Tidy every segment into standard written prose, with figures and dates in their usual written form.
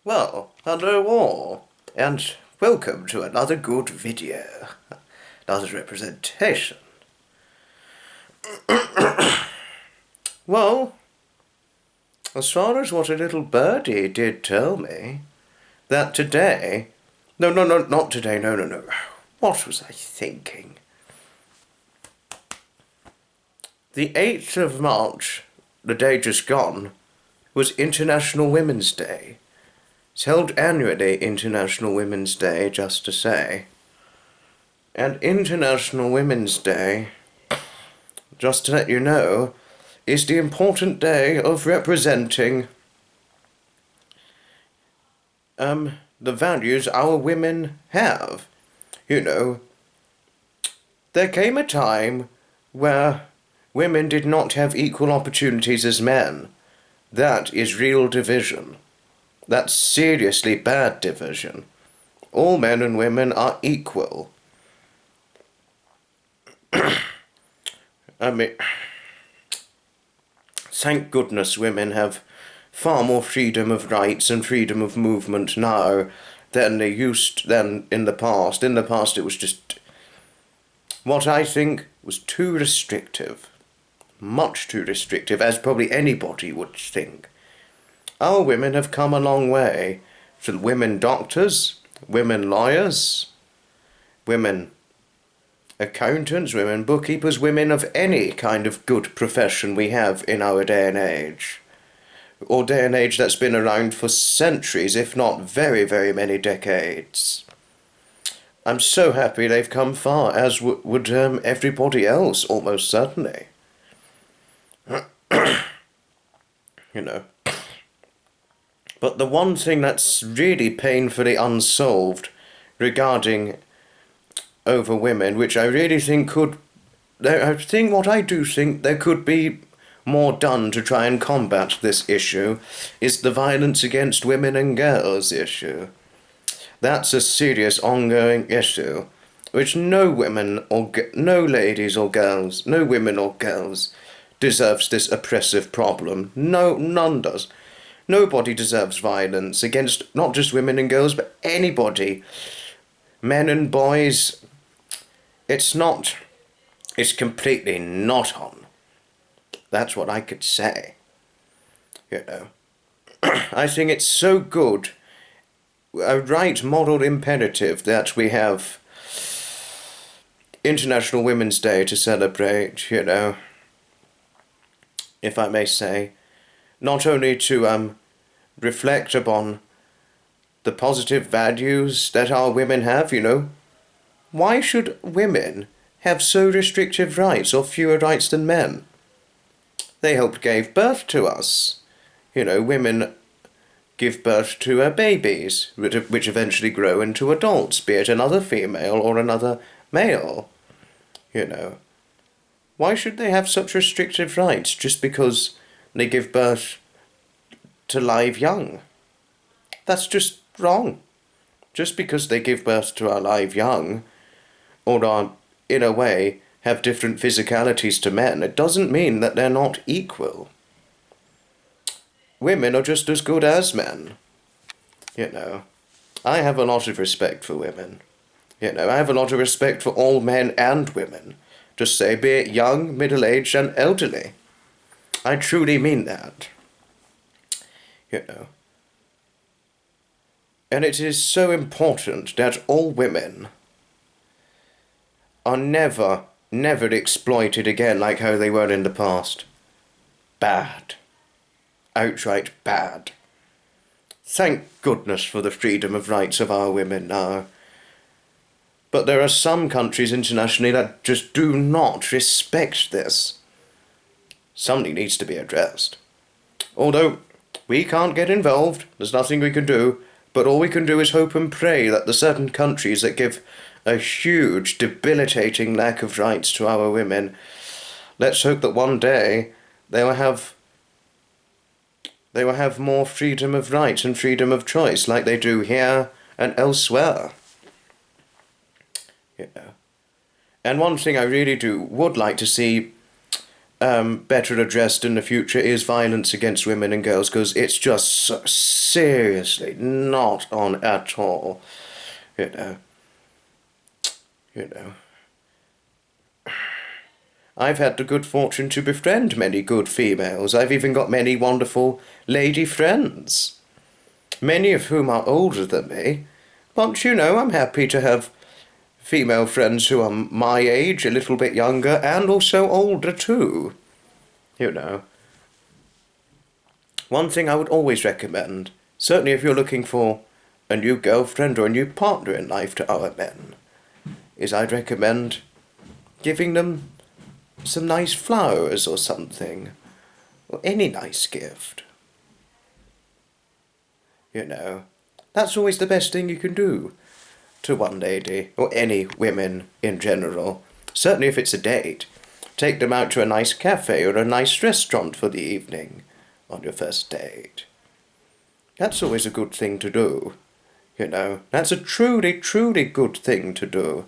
Well, hello all, and welcome to another good video, another representation. Well, as far as what a little birdie did tell me, that today, no, not today, no, what was I thinking? The 8th of March, the day just gone, was International Women's Day. It's held annually, International Women's Day, just to say. And International Women's Day, just to let you know, is the important day of representing the values our women have. You know, there came a time where women did not have equal opportunities as men. That is real division. That's seriously bad division. All men and women are equal. I mean, thank goodness women have far more freedom of rights and freedom of movement now than in the past. In the past it was just what I think was too restrictive. Much too restrictive, as probably anybody would think. Our women have come a long way. So women doctors, women lawyers, women accountants, women bookkeepers, women of any kind of good profession we have in our day and age. Or day and age that's been around for centuries, if not very, very many decades. I'm so happy they've come far, as would everybody else, almost certainly. You know. But the one thing that's really painfully unsolved regarding over women, which I really think I think there could be more done to try and combat this issue, is the violence against women and girls issue. That's a serious ongoing issue, which no women or no ladies or girls, no women or girls deserves this oppressive problem. No, none does. Nobody deserves violence against not just women and girls, but anybody. Men and boys. It's completely not on. That's what I could say. You know. I think it's so good, a right moral imperative that we have International Women's Day to celebrate, you know, if I may say. Not only to reflect upon the positive values that our women have, you know. Why should women have so restrictive rights or fewer rights than men? They helped give birth to us. You know, women give birth to babies, which eventually grow into adults, be it another female or another male. You know. Why should they have such restrictive rights just because they give birth to live young? That's just wrong. Just because they give birth to a live young, or are, in a way, have different physicalities to men, it doesn't mean that they're not equal. Women are just as good as men. You know, I have a lot of respect for women. You know, I have a lot of respect for all men and women. Just say, be it young, middle-aged, and elderly. I truly mean that. You know. And it is so important that all women are never exploited again like how they were in the past. Bad. Outright bad. Thank goodness for the freedom of rights of our women now. But there are some countries internationally that just do not respect this. Something needs to be addressed. Although we can't get involved, there's nothing we can do, but all we can do is hope and pray that the certain countries that give a huge, debilitating lack of rights to our women, let's hope that one day they will have more freedom of rights and freedom of choice like they do here and elsewhere. You know. And one thing I really would like to see better addressed in the future is violence against women and girls, because it's just so seriously not on at all. You know, you know. I've had the good fortune to befriend many good females. I've even got many wonderful lady friends, many of whom are older than me. But, I'm happy to have female friends who are my age, a little bit younger, and also older too. One thing I would always recommend, certainly if you're looking for a new girlfriend or a new partner in life to our men, is I'd recommend giving them some nice flowers or something, or any nice gift. That's always the best thing you can do to one lady, or any women in general. Certainly if it's a date. Take them out to a nice cafe or a nice restaurant for the evening on your first date. That's always a good thing to do. That's a truly, truly good thing to do.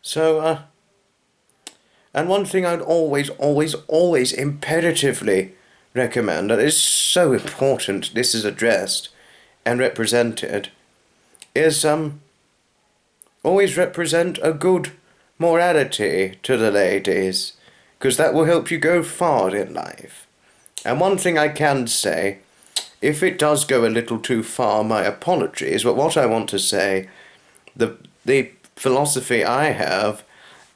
So, and one thing I'd always, always, always imperatively recommend, and it's so important this is addressed and represented, is always represent a good morality to the ladies, because that will help you go far in life. And one thing I can say, if it does go a little too far, my apologies, but what I want to say, the philosophy I have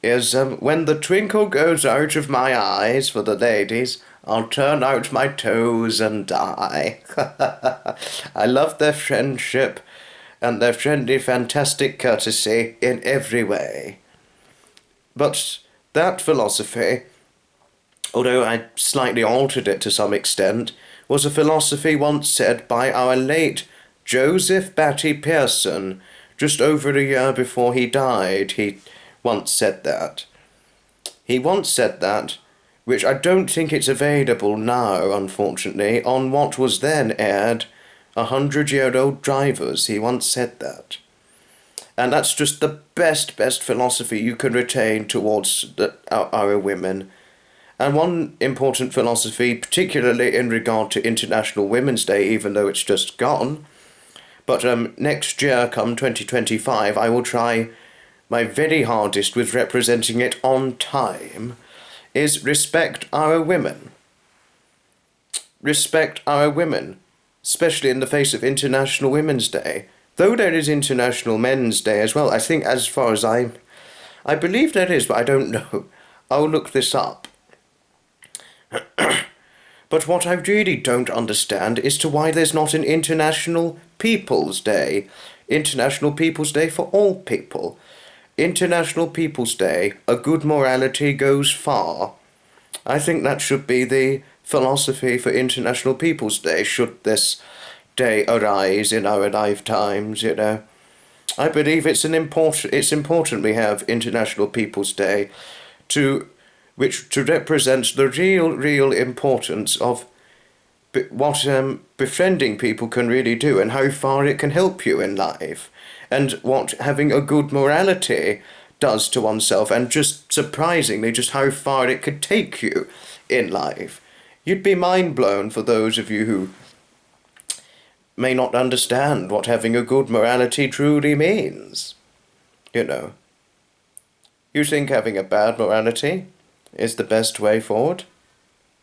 is when the twinkle goes out of my eyes for the ladies, I'll turn out my toes and die. I love their friendship and their friendly, fantastic courtesy in every way. But that philosophy, although I slightly altered it to some extent, was a philosophy once said by our late Joseph Batty Pearson, just over a year before he died. He once said that. Which I don't think it's available now, unfortunately, on what was then aired, 100-year-old Drivers. He once said that. And that's just the best philosophy you can retain towards our women. And one important philosophy, particularly in regard to International Women's Day, even though it's just gone, but next year, come 2025, I will try my very hardest with representing it on time, is respect our women. Respect our women, especially in the face of International Women's Day. Though there is International Men's Day as well, I think as far as I believe there is, but I don't know. I'll look this up. But what I really don't understand is to why there's not an International People's Day. International People's Day for all people. International People's Day, a good morality goes far. I think that should be the philosophy for International People's Day, should this day arise in our lifetimes, I believe it's important we have International People's Day to represent the real importance of what befriending people can really do and how far it can help you in life, and what having a good morality does to oneself, and just surprisingly just how far it could take you in life. You'd be mind blown for those of you who may not understand what having a good morality truly means. You think having a bad morality is the best way forward?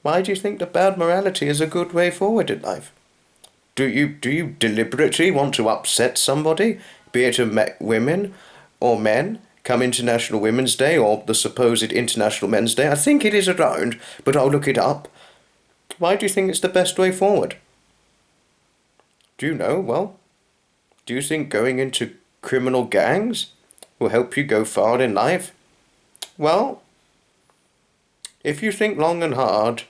Why do you think the bad morality is a good way forward in life? Do you deliberately want to upset somebody, be it women or men, come International Women's Day or the supposed International Men's Day? I think it is around, but I'll look it up. Why do you think it's the best way forward? Do you know? Well, do you think going into criminal gangs will help you go far in life? Well, if you think long and hard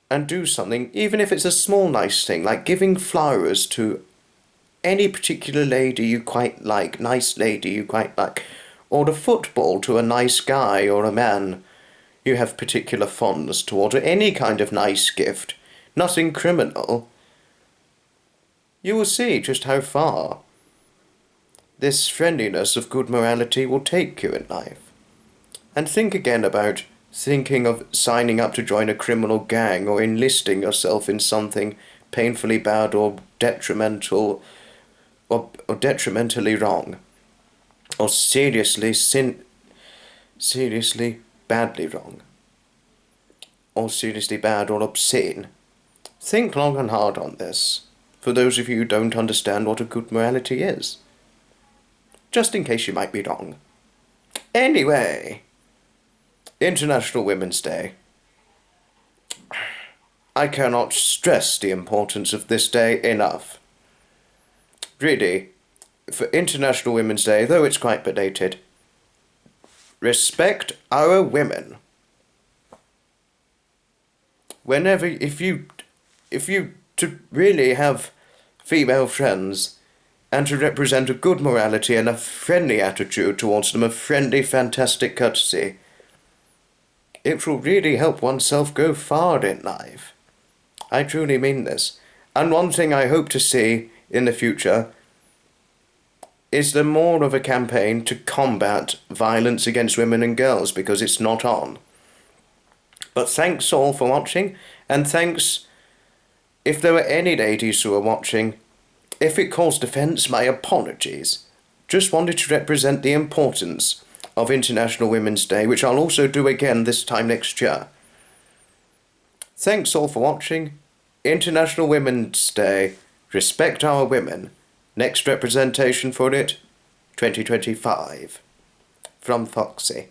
and do something, even if it's a small nice thing, like giving flowers to any particular lady you quite like, nice lady you quite like, or a football to a nice guy or a man you have particular fondness toward, or any kind of nice gift, nothing criminal, you will see just how far this friendliness of good morality will take you in life. And think again about thinking of signing up to join a criminal gang or enlisting yourself in something painfully bad or detrimental or detrimentally wrong or seriously badly wrong or seriously bad or obscene. Think long and hard on this, for those of you who don't understand what a good morality is. Just in case you might be wrong. Anyway, International Women's Day. I cannot stress the importance of this day enough. Really, for International Women's Day, though it's quite belated, respect our women. Whenever, if you to really have female friends and to represent a good morality and a friendly attitude towards them, a friendly, fantastic courtesy, it will really help oneself go far in life. I truly mean this. And one thing I hope to see in the future is there more of a campaign to combat violence against women and girls, because it's not on. But thanks all for watching, and thanks if there were any ladies who are watching. If it caused offence, my apologies. Just wanted to represent the importance of International Women's Day, which I'll also do again this time next year. Thanks all for watching. International Women's Day. Respect our women. Next representation for it, 2025. From Foxy.